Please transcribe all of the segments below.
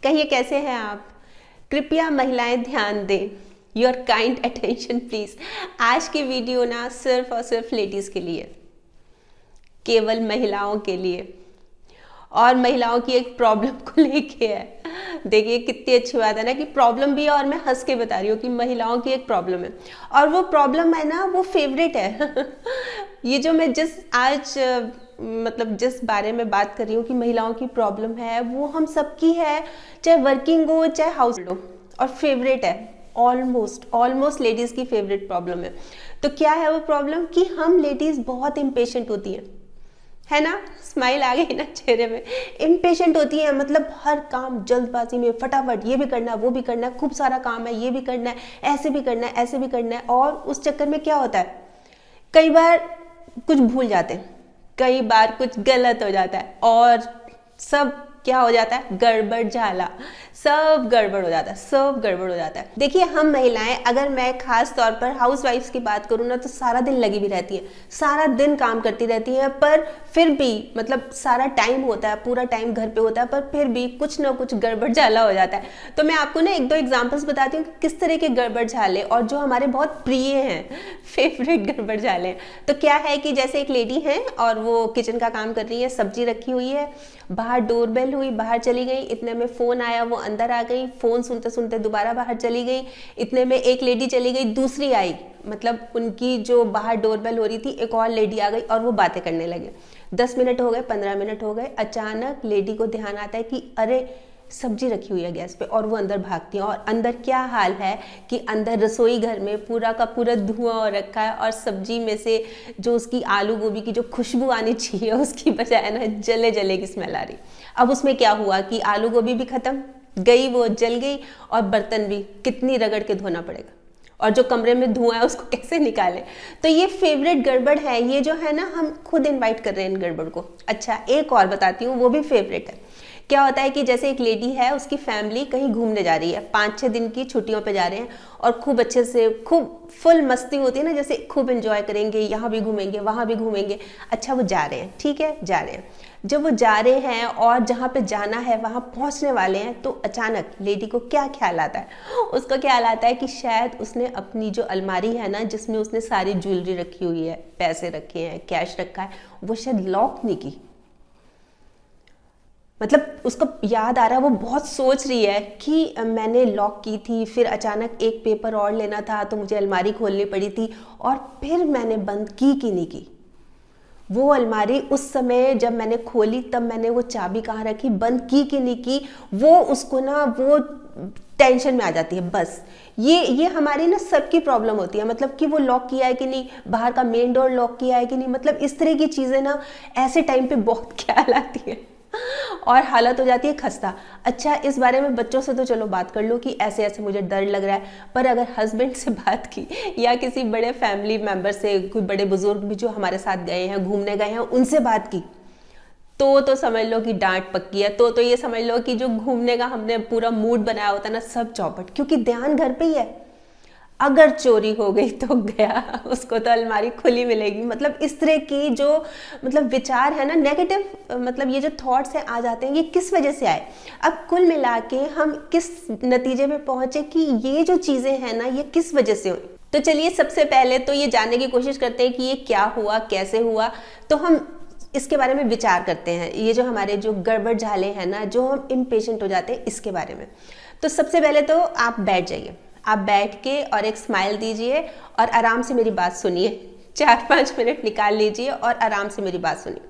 कहिए कैसे हैं आप। कृपया महिलाएं ध्यान दें, योर काइंड अटेंशन प्लीज। आज की वीडियो ना सिर्फ और सिर्फ लेडीज के लिए, केवल महिलाओं के लिए, और महिलाओं की एक प्रॉब्लम को लेके है। देखिए कितनी अच्छी बात है ना कि प्रॉब्लम भी है और मैं हंस के बता रही हूँ कि महिलाओं की एक प्रॉब्लम है, और वो प्रॉब्लम है ना, वो फेवरेट है। ये जो मैं जिस बारे में बात कर रही हूँ कि महिलाओं की प्रॉब्लम है, वो हम सबकी है, चाहे वर्किंग हो चाहे हाउस हो, और फेवरेट है। ऑलमोस्ट लेडीज की फेवरेट प्रॉब्लम है। तो क्या है वो प्रॉब्लम कि हम लेडीज बहुत इम्पेशेंट होती हैं, है ना। स्माइल आ गई ना चेहरे में। इम्पेशेंट होती है, मतलब हर काम जल्दबाजी में, फटाफट ये भी करना है वो भी करना है, खूब सारा काम है, ये भी करना है, ऐसे भी करना है, ऐसे भी करना है। और उस चक्कर में क्या होता है, कई बार कुछ भूल जाते हैं, कई बार कुछ गलत हो जाता है, और सब क्या हो जाता है, गड़बड़ झाला, सब गड़बड़ हो जाता है, सब गड़बड़ हो जाता है। देखिए हम महिलाएं, अगर मैं खास तौर पर हाउस वाइफ्स की बात करूँ ना, तो सारा दिन लगी भी रहती है, सारा दिन काम करती रहती है, पर फिर भी मतलब सारा टाइम होता है, पूरा टाइम घर पे होता है, पर फिर भी कुछ ना कुछ गड़बड़ झाला हो जाता है। तो मैं आपको ना एक दो एग्जाम्पल्स बताती हूँ कि किस तरह के गड़बड़ झाले, और जो हमारे बहुत प्रिय हैं, फेवरेट गड़बड़ झाले हैं। तो क्या है कि जैसे एक लेडी है और वो किचन का काम कर रही है, सब्जी रखी हुई है, बाहर डोरबेल हुई, बाहर चली गई, इतने में फोन आया, वो अंदर आ गई, फोन सुनते सुनते दोबारा बाहर चली गई, इतने में एक लेडी चली गई, दूसरी आई, मतलब उनकी जो बाहर डोरबेल हो रही थी, एक और लेडी आ गई और वो बातें करने लगे। 10 मिनट हो गए, 15 मिनट हो गए, अचानक लेडी को ध्यान आता है कि अरे सब्जी रखी हुई है गैस पे, और वो अंदर भागती है। और अंदर क्या हाल है कि अंदर रसोई घर में पूरा का पूरा धुआं हो रखा है, और सब्जी में से जो उसकी आलू गोभी की जो खुशबू आनी चाहिए, उसकी बजाय ना जले जले की स्मेल आ रही। अब उसमें क्या हुआ कि आलू गोभी भी खत्म गई, वो जल गई, और बर्तन भी कितनी रगड़ के धोना पड़ेगा, और जो कमरे में धुआं है उसको कैसे निकालें। तो ये फेवरेट गड़बड़ है, ये जो है ना, हम खुद इनवाइट कर रहे हैं इन गड़बड़ को। अच्छा एक और बताती हूँ, वो भी फेवरेट है। क्या होता है कि जैसे एक लेडी है, उसकी फैमिली कहीं घूमने जा रही है, 5-6 दिन की छुट्टियों पे जा रहे हैं, और खूब अच्छे से खूब फुल मस्ती होती है ना, जैसे खूब एंजॉय करेंगे, यहाँ भी घूमेंगे वहाँ भी घूमेंगे। अच्छा वो जा रहे हैं, ठीक है, जा रहे हैं। जब वो जा रहे हैं और जहाँ पे जाना है वहाँ पहुँचने वाले हैं, तो अचानक लेडी को क्या ख्याल आता है, उसको ख्याल आता है कि शायद उसने अपनी जो अलमारी है ना, जिसमें उसने सारी ज्वेलरी रखी हुई है, पैसे रखे हैं, कैश रखा है, वो शायद लॉक नहीं की। मतलब उसको याद आ रहा है, वो बहुत सोच रही है कि मैंने लॉक की थी, फिर अचानक एक पेपर और लेना था तो मुझे अलमारी खोलनी पड़ी थी, और फिर मैंने बंद की कि नहीं की। वो अलमारी उस समय जब मैंने खोली, तब मैंने वो चाबी कहाँ रखी, बंद की कि नहीं की, वो उसको ना वो टेंशन में आ जाती है। बस ये हमारी ना सबकी प्रॉब्लम होती है, मतलब कि वो लॉक किया है कि नहीं, बाहर का मेन डोर लॉक किया है कि नहीं, मतलब इस तरह की चीज़ें ना ऐसे टाइम पे बहुत ख्याल आती है, और हालत हो जाती है खस्ता। अच्छा इस बारे में बच्चों से तो चलो बात कर लो कि ऐसे ऐसे मुझे डर लग रहा है, पर अगर हस्बैंड से बात की, या किसी बड़े फैमिली मेंबर से, कोई बड़े बुजुर्ग भी जो हमारे साथ गए हैं, घूमने गए हैं, उनसे बात की, तो समझ लो कि डांट पक्की है। तो ये समझ लो कि जो घूमने का हमने पूरा मूड बनाया होता है ना, सब चौपट, क्योंकि ध्यान घर पे ही है। अगर चोरी हो गई तो गया, उसको तो अलमारी खुली मिलेगी। मतलब इस तरह की जो मतलब विचार है ना, नेगेटिव, मतलब ये जो थॉट्स हैं आ जाते हैं, ये किस वजह से आए। अब कुल मिला के हम किस नतीजे में पहुंचे कि ये जो चीज़ें हैं ना, ये किस वजह से हुई। तो चलिए सबसे पहले तो ये जानने की कोशिश करते हैं कि ये क्या हुआ, कैसे हुआ। तो हम इसके बारे में विचार करते हैं, ये जो हमारे जो गड़बड़ झाले हैं ना, जो हम इम्पेशेंट हो जाते हैं, इसके बारे में। तो सबसे पहले तो आप बैठ जाइए, आप बैठ के और एक स्माइल दीजिए, और आराम से मेरी बात सुनिए। 4-5 मिनट निकाल लीजिए और आराम से मेरी बात सुनिए।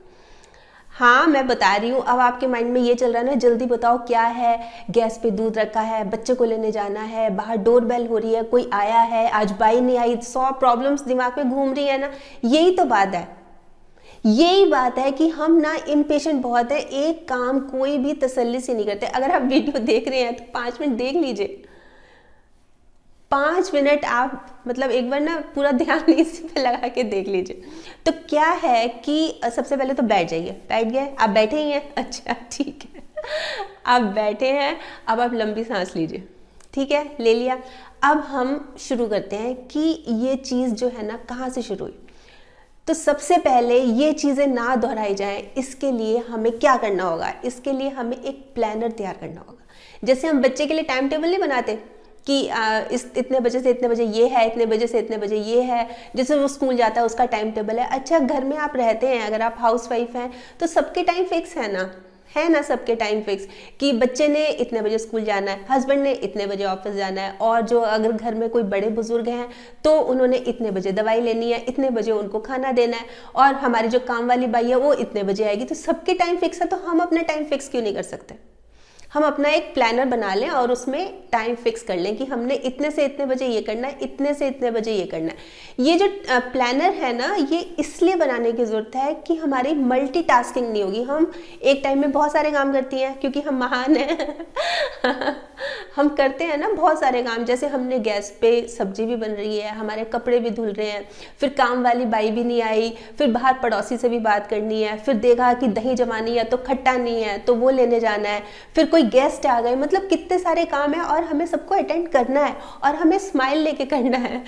हाँ मैं बता रही हूँ, अब आपके माइंड में ये चल रहा है ना, जल्दी बताओ क्या है, गैस पे दूध रखा है, बच्चे को लेने जाना है, बाहर डोर बेल हो रही है, कोई आया है, आज बाई नहीं आई, 100 प्रॉब्लम्स दिमाग में घूम रही है ना। यही तो बात है, यही बात है कि हम ना इम्पेशेंट बहुत है, एक काम कोई भी तसल्ली से नहीं करते। अगर आप वीडियो देख रहे हैं तो 5 मिनट देख लीजिए, 5 मिनट आप मतलब एक बार ना पूरा ध्यान इसी पे लगा के देख लीजिए। तो क्या है कि सबसे पहले तो बैठ जाइए। बैठ गए, आप बैठे ही हैं, अच्छा ठीक है, आप बैठे हैं। अब आप लंबी सांस लीजिए, ठीक है, ले लिया। अब हम शुरू करते हैं कि ये चीज़ जो है ना कहाँ से शुरू हुई। तो सबसे पहले ये चीज़ें ना दोहराई जाएं, इसके लिए हमें क्या करना होगा, इसके लिए हमें एक प्लानर तैयार करना होगा। जैसे हम बच्चे के लिए टाइम टेबल नहीं बनाते कि इस इतने बजे से इतने बजे ये है, इतने बजे से इतने बजे ये है, जैसे वो स्कूल जाता है उसका टाइम टेबल है। अच्छा, घर में आप रहते हैं, अगर आप हाउस वाइफ हैं तो सबके टाइम फिक्स है ना सबके टाइम फिक्स कि बच्चे ने इतने बजे स्कूल जाना है, हस्बैंड ने इतने बजे ऑफिस जाना है, और जो अगर घर में कोई बड़े बुजुर्ग हैं तो उन्होंने इतने बजे दवाई लेनी है, इतने बजे उनको खाना देना है, और हमारी जो काम वाली बाई है वो इतने बजे आएगी। तो सबके टाइम फिक्स है, तो हम अपना टाइम फिक्स क्यों नहीं कर सकते? हम अपना एक प्लानर बना लें और उसमें टाइम फिक्स कर लें कि हमने इतने से इतने बजे ये करना है, इतने से इतने बजे ये करना है। ये जो प्लानर है ना, ये इसलिए बनाने की ज़रूरत है कि हमारी मल्टीटास्किंग नहीं होगी। हम एक टाइम में बहुत सारे काम करती हैं क्योंकि हम महान हैं हम करते हैं ना बहुत सारे काम, जैसे हमने गैस पे सब्जी भी बन रही है, हमारे कपड़े भी धुल रहे हैं, फिर काम वाली बाई भी नहीं आई, फिर बाहर पड़ोसी से भी बात करनी है, फिर देखा कि दही जमानी है तो खट्टा नहीं है तो वो लेने जाना है, फिर कोई गेस्ट आ गए, मतलब कितने सारे काम है और हमें सबको अटेंड करना है और हमें स्माइल लेके करना है।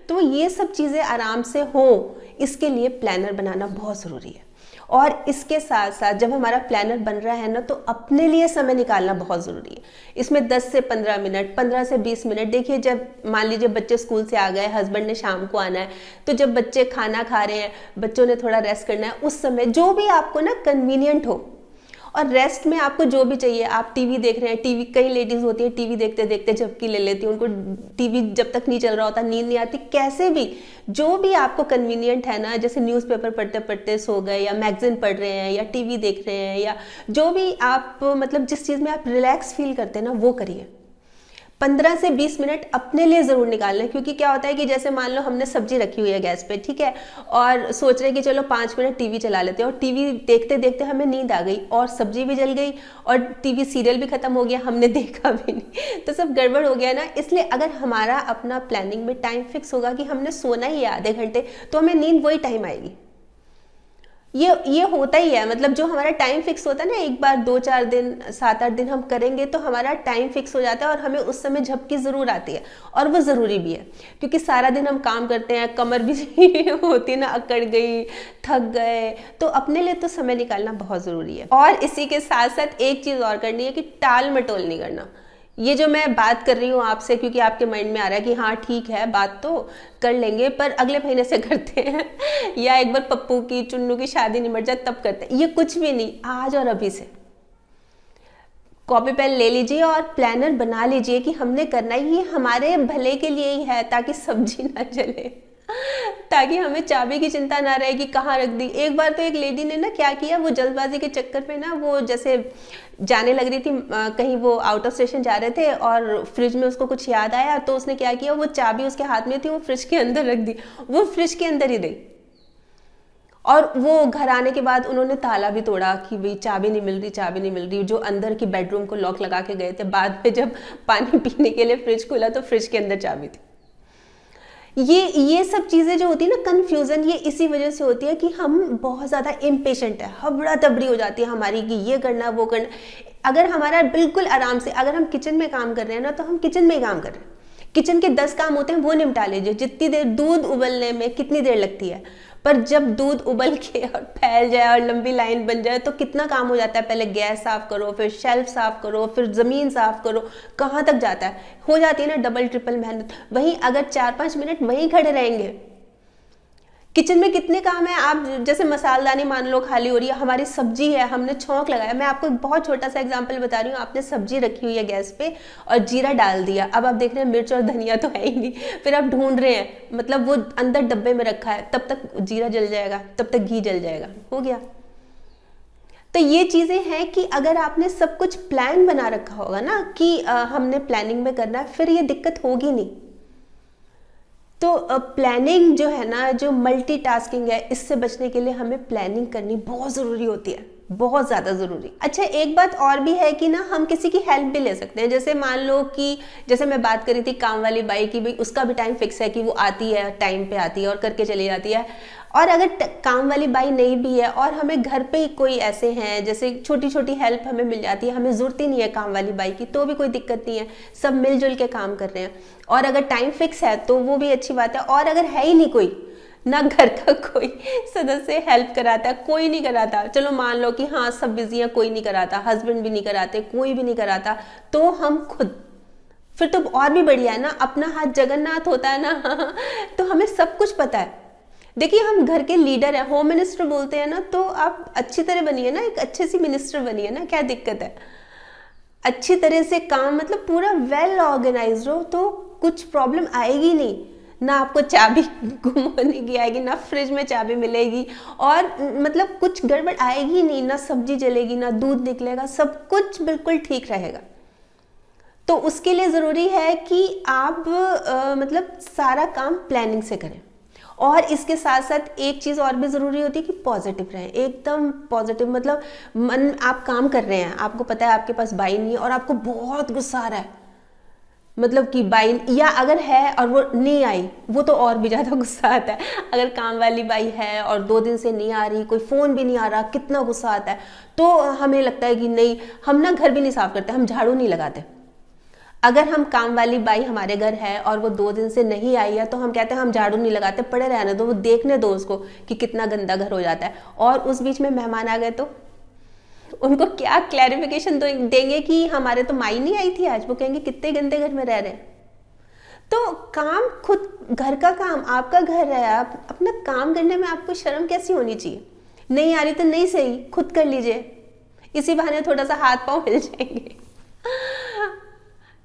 तो ये सब चीज़ें आराम से हो, इसके लिए प्लानर बनाना बहुत ज़रूरी है। और इसके साथ साथ जब हमारा प्लानर बन रहा है ना, तो अपने लिए समय निकालना बहुत ज़रूरी है। इसमें 10 से 15 मिनट, 15 से 20 मिनट, देखिए जब मान लीजिए बच्चे स्कूल से आ गए, हस्बैंड ने शाम को आना है, तो जब बच्चे खाना खा रहे हैं, बच्चों ने थोड़ा रेस्ट करना है, उस समय जो भी आपको ना कन्वीनियंट हो, और रेस्ट में आपको जो भी चाहिए, आप टीवी देख रहे हैं, टीवी, कई लेडीज़ होती है टीवी देखते देखते झपकी ले लेती है, उनको टीवी जब तक नहीं चल रहा होता नींद नहीं आती, कैसे भी जो भी आपको कन्वीनियंट है ना, जैसे न्यूज़पेपर पढ़ते पढ़ते सो गए, या मैगजीन पढ़ रहे हैं, या टीवी देख रहे हैं, या जो भी आप मतलब जिस चीज़ में आप रिलैक्स फील करते हैं ना, वो करिए। 15 से 20 मिनट अपने लिए ज़रूर निकालना, क्योंकि क्या होता है कि जैसे मान लो हमने सब्जी रखी हुई है गैस पे, ठीक है, और सोच रहे कि चलो 5 मिनट टीवी चला लेते हैं, और टीवी देखते देखते हमें नींद आ गई और सब्जी भी जल गई और टीवी सीरियल भी खत्म हो गया, हमने देखा भी नहीं, तो सब गड़बड़ हो गया ना। इसलिए अगर हमारा अपना प्लानिंग में टाइम फिक्स होगा कि हमने सोना ही है आधे घंटे, तो हमें नींद वही टाइम आएगी। ये होता ही है, मतलब जो हमारा टाइम फिक्स होता है ना, एक बार 2-4 दिन 7-8 दिन हम करेंगे तो हमारा टाइम फिक्स हो जाता है, और हमें उस समय झपकी ज़रूर आती है, और वो ज़रूरी भी है, क्योंकि सारा दिन हम काम करते हैं, कमर भी होती है ना, अकड़ गई, थक गए, तो अपने लिए तो समय निकालना बहुत ज़रूरी है। और इसी के साथ साथ एक चीज़ और करनी है कि टाल मटोल नहीं करना। ये जो मैं बात कर रही हूँ आपसे, क्योंकि आपके माइंड में आ रहा है कि हाँ ठीक है, बात तो कर लेंगे पर अगले महीने से करते हैं या एक बार पप्पू की चुन्नू की शादी निमट जाए तब करते हैं, ये कुछ भी नहीं। आज और अभी से कॉपी पेन ले लीजिए और प्लानर बना लीजिए कि हमने करना है, ये हमारे भले के लिए ही है, ताकि सब्जी ना जले, ताकि हमें चाबी की चिंता ना रहे कि कहाँ रख दी। एक बार तो एक लेडी ने ना क्या किया, वो जल्दबाजी के चक्कर में ना, वो जैसे जाने लग रही थी कहीं, वो आउट ऑफ स्टेशन जा रहे थे, और फ्रिज में उसको कुछ याद आया, तो उसने क्या किया, वो चाबी उसके हाथ में थी, वो फ्रिज के अंदर रख दी, वो फ्रिज के अंदर ही रही। और वो घर आने के बाद उन्होंने ताला भी तोड़ा कि भाई चाबी नहीं मिल रही, चाबी नहीं मिल रही, जो अंदर की बेडरूम को लॉक लगा के गए थे। बाद में जब पानी पीने के लिए फ्रिज खुला तो फ्रिज के अंदर चाबी थी। ये सब चीज़ें जो होती है ना, कन्फ्यूज़न, ये इसी वजह से होती है कि हम बहुत ज़्यादा इम्पेशेंट है, हबड़ा तबड़ी हो जाती है हमारी कि ये करना वो करना। अगर हमारा बिल्कुल आराम से, अगर हम किचन में काम कर रहे हैं ना, तो हम किचन में ही काम कर रहे हैं, किचन के 10 काम होते हैं वो निपटा लीजिए। जितनी देर दूध उबलने में कितनी देर लगती है, पर जब दूध उबल के और फैल जाए और लंबी लाइन बन जाए तो कितना काम हो जाता है। पहले गैस साफ करो, फिर शेल्फ साफ करो, फिर ज़मीन साफ करो, कहाँ तक जाता है, हो जाती है ना डबल ट्रिपल मेहनत। वहीं अगर 4-5 मिनट वहीं खड़े रहेंगे, किचन में कितने काम है। आप जैसे मसालदानी मान लो खाली हो रही है, हमारी सब्जी है, हमने छौंक लगाया। मैं आपको एक बहुत छोटा सा एग्जांपल बता रही हूँ, आपने सब्जी रखी हुई है गैस पे और जीरा डाल दिया, अब आप देख रहे हैं मिर्च और धनिया तो है ही नहीं, फिर आप ढूंढ रहे हैं, मतलब वो अंदर डब्बे में रखा है, तब तक जीरा जल जाएगा, तब तक घी जल जाएगा, हो गया। तो ये चीज़ें हैं कि अगर आपने सब कुछ प्लान बना रखा होगा ना कि हमने प्लानिंग में करना है, फिर ये दिक्कत होगी नहीं। तो प्लानिंग जो है ना, जो मल्टीटास्किंग है, इससे बचने के लिए हमें प्लानिंग करनी बहुत ज़रूरी होती है, बहुत ज़्यादा ज़रूरी। अच्छा, एक बात और भी है कि ना, हम किसी की हेल्प भी ले सकते हैं। जैसे मान लो कि जैसे मैं बात करी थी काम वाली बाई की, भाई उसका भी टाइम फिक्स है कि वो आती है, टाइम पे आती है और करके चली जाती है। और अगर काम वाली बाई नहीं भी है और हमें घर पे ही कोई ऐसे हैं, जैसे छोटी छोटी हेल्प हमें मिल जाती है, हमें ज़रूरत ही नहीं है काम वाली बाई की, तो भी कोई दिक्कत नहीं है, सब मिलजुल के काम कर रहे हैं। और अगर टाइम फिक्स है तो वो भी अच्छी बात है। और अगर है ही नहीं कोई, ना घर का कोई सदस्य हेल्प कराता है, कोई नहीं कराता। चलो मान लो कि हाँ सब बिजी हैं, कोई नहीं कराता, हस्बैंड भी नहीं कराते, कोई भी नहीं कराता, तो हम खुद, फिर तो और भी बढ़िया है ना, अपना हाथ जगन्नाथ होता है ना तो हमें सब कुछ पता है। देखिए हम घर के लीडर हैं, होम मिनिस्टर बोलते हैं ना, तो आप अच्छी तरह बनिए ना, एक अच्छे सी मिनिस्टर बनिए ना, क्या दिक्कत है। अच्छी तरह से काम, मतलब पूरा वेल ऑर्गेनाइज्ड हो तो कुछ प्रॉब्लम आएगी नहीं, ना आपको चाबी गुम होने की आएगी, ना फ्रिज में चाबी मिलेगी, और मतलब कुछ गड़बड़ आएगी नहीं, ना सब्जी जलेगी, ना दूध निकलेगा, सब कुछ बिल्कुल ठीक रहेगा। तो उसके लिए ज़रूरी है कि आप मतलब सारा काम प्लानिंग से करें। और इसके साथ साथ एक चीज़ और भी ज़रूरी होती है कि पॉजिटिव रहें, एकदम पॉजिटिव। मतलब मन, आप काम कर रहे हैं, आपको पता है आपके पास बाई नहीं है और आपको बहुत गुस्सा आ रहा है, मतलब कि बाई, या अगर है और वो नहीं आई, वो तो और भी ज़्यादा गुस्सा आता है। अगर काम वाली बाई है और 2 दिन से नहीं आ रही, कोई फ़ोन भी नहीं आ रहा, कितना गुस्सा आता है। तो हमें लगता है कि नहीं, हम ना घर भी नहीं साफ़ करते, हम झाड़ू नहीं लगाते। अगर हम काम वाली बाई हमारे घर है और वो 2 दिन से नहीं आई है, तो हम कहते हैं हम झाड़ू नहीं लगाते, पड़े रहने दो, वो देखने दो उसको कि कितना गंदा घर हो जाता है। और उस बीच में मेहमान आ गए तो उनको क्या क्लैरिफिकेशन देंगे कि हमारे तो माई नहीं आई थी आज, वो कहेंगे कितने गंदे घर में रह रहे हैं। तो काम खुद, घर का काम, आपका घर है, आप अपना काम करने में आपको शर्म कैसी होनी चाहिए। नहीं आ रही तो नहीं सही, खुद कर लीजिए, इसी बहाने थोड़ा सा हाथ पाँव हिल जाएंगे।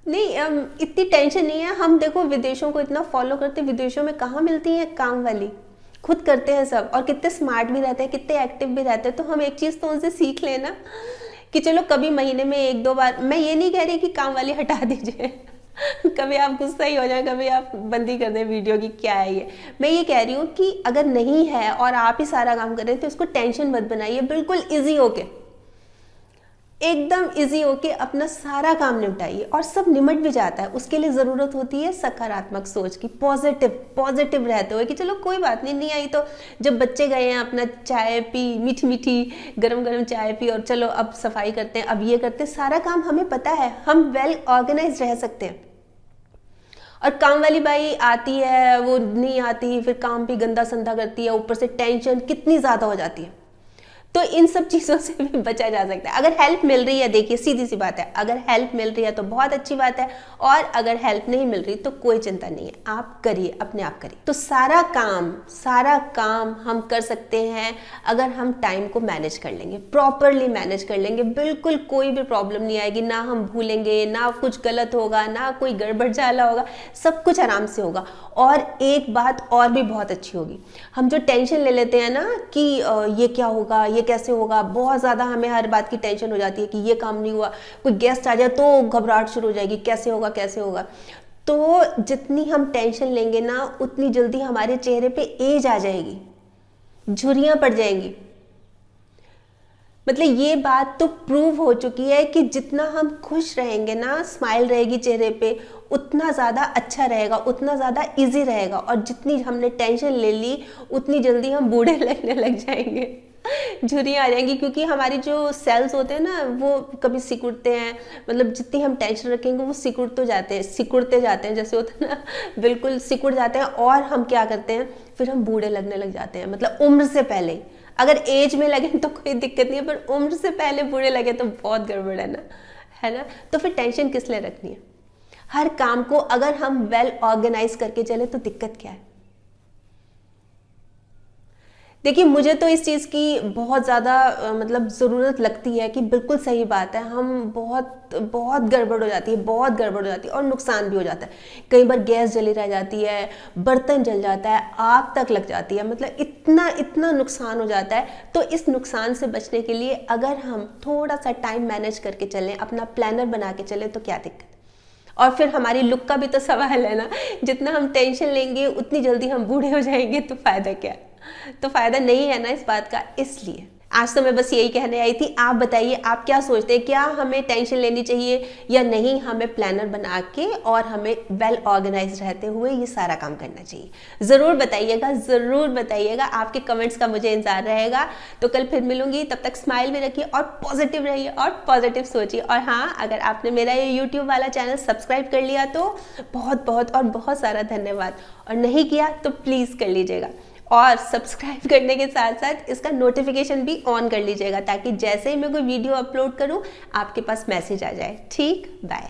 नहीं इतनी टेंशन नहीं है। हम देखो विदेशों को इतना फॉलो करते, विदेशों में कहाँ मिलती हैं काम वाली, खुद करते हैं सब, और कितने स्मार्ट भी रहते हैं, कितने एक्टिव भी रहते हैं। तो हम एक चीज़ तो उनसे सीख लेना कि चलो कभी महीने में 1-2 बार, मैं ये नहीं कह रही कि काम वाली हटा दीजिए कभी आप गुस्सा ही हो जाए, कभी आप बंदी कर दें वीडियो की क्या है ये। मैं ये कह रही हूँ कि अगर नहीं है और आप ही सारा काम कर रहे हैं तो इसको टेंशन मत बनाइए, बिल्कुल ईजी होके, एकदम इजी होके अपना सारा काम निपटाइए और सब निमट भी जाता है। उसके लिए ज़रूरत होती है सकारात्मक सोच की, पॉजिटिव रहते हुए कि चलो कोई बात नहीं, नहीं आई तो, जब बच्चे गए हैं अपना चाय पी, मीठी मीठी गरम गरम चाय पी, और चलो अब सफाई करते हैं, अब ये करते हैं, सारा काम हमें पता है, हम वेल ऑर्गेनाइज रह सकते हैं। और काम वाली बाई आती है, वो नहीं आती, फिर काम भी गंदा संदा करती है, ऊपर से टेंशन कितनी ज़्यादा हो जाती है। तो इन सब चीज़ों से भी बचा जा सकता है अगर हेल्प मिल रही है। देखिए सीधी सी बात है, अगर हेल्प मिल रही है तो बहुत अच्छी बात है, और अगर हेल्प नहीं मिल रही तो कोई चिंता नहीं है, आप करिए, अपने आप करिए। तो सारा काम हम कर सकते हैं अगर हम टाइम को मैनेज कर लेंगे, प्रॉपरली मैनेज कर लेंगे, बिल्कुल कोई भी प्रॉब्लम नहीं आएगी, ना हम भूलेंगे, ना कुछ गलत होगा, ना कोई गड़बड़ झाला होगा, सब कुछ आराम से होगा। और एक बात और भी बहुत अच्छी होगी, हम जो टेंशन ले लेते हैं ना कि ये क्या होगा, ये कैसे होगा, बहुत ज़्यादा हमें हर बात की टेंशन हो जाती है कि ये काम नहीं हुआ, कोई गेस्ट आ जाए तो घबराहट शुरू हो जाएगी, कैसे होगा। तो जितनी हम टेंशन लेंगे ना, उतनी जल्दी हमारे चेहरे पे एज आ जाएगी, झुर्रियाँ पड़ जाएंगी। मतलब ये बात तो प्रूव हो चुकी है कि जितना हम खुश रहेंगे ना, स्माइल रहेगी चेहरे पे, उतना ज़्यादा अच्छा रहेगा, उतना ज़्यादा इजी रहेगा। और जितनी हमने टेंशन ले ली, उतनी जल्दी हम बूढ़े लगने लग जाएंगे, झुर्रियाँ आ जाएंगी, क्योंकि हमारी जो सेल्स होते हैं ना, वो कभी सिकुड़ते हैं, मतलब जितनी हम टेंशन रखेंगे वो सिकुड़ते जाते हैं, जैसे होता है ना, बिल्कुल सिकुड़ जाते हैं। और हम क्या करते हैं, फिर हम बूढ़े लगने लग जाते हैं, मतलब उम्र से पहले। अगर एज में लगे तो कोई दिक्कत नहीं है, पर उम्र से पहले बूढ़े लगे तो बहुत गड़बड़ है ना। तो फिर टेंशन किस लिए रखनी है। हर काम को अगर हम वेल ऑर्गेनाइज करके चले तो दिक्कत क्या है। देखिए मुझे तो इस चीज़ की बहुत ज़्यादा मतलब ज़रूरत लगती है कि बिल्कुल सही बात है, हम बहुत गड़बड़ हो जाती है और नुकसान भी हो जाता है। कई बार गैस जली रह जाती है, बर्तन जल जाता है, आग तक लग जाती है, मतलब इतना नुकसान हो जाता है। तो इस नुकसान से बचने के लिए अगर हम थोड़ा सा टाइम मैनेज करके चलें, अपना प्लानर बना के चलें, तो क्या दिक्कत। और फिर हमारी लुक का भी तो सवाल है ना, जितना हम टेंशन लेंगे उतनी जल्दी हम बूढ़े हो जाएंगे, तो फ़ायदा क्या। तो फ़ायदा नहीं है ना इस बात का। इसलिए आज तो मैं बस यही कहने आई थी। आप बताइए, आप क्या सोचते हैं, क्या हमें टेंशन लेनी चाहिए या नहीं, हमें प्लानर बना के और हमें वेल ऑर्गेनाइज रहते हुए ये सारा काम करना चाहिए। ज़रूर बताइएगा, आपके कमेंट्स का मुझे इंतजार रहेगा। तो कल फिर मिलूंगी, तब तक स्माइल में रखिए और पॉजिटिव रहिए और पॉजिटिव सोचिए। और हाँ, अगर आपने मेरा ये यूट्यूब वाला चैनल सब्सक्राइब कर लिया तो बहुत बहुत और बहुत सारा धन्यवाद, और नहीं किया तो प्लीज़ कर लीजिएगा। और सब्सक्राइब करने के साथ साथ इसका नोटिफिकेशन भी ऑन कर लीजिएगा, ताकि जैसे ही मैं कोई वीडियो अपलोड करूँ आपके पास मैसेज आ जाए। ठीक, बाय।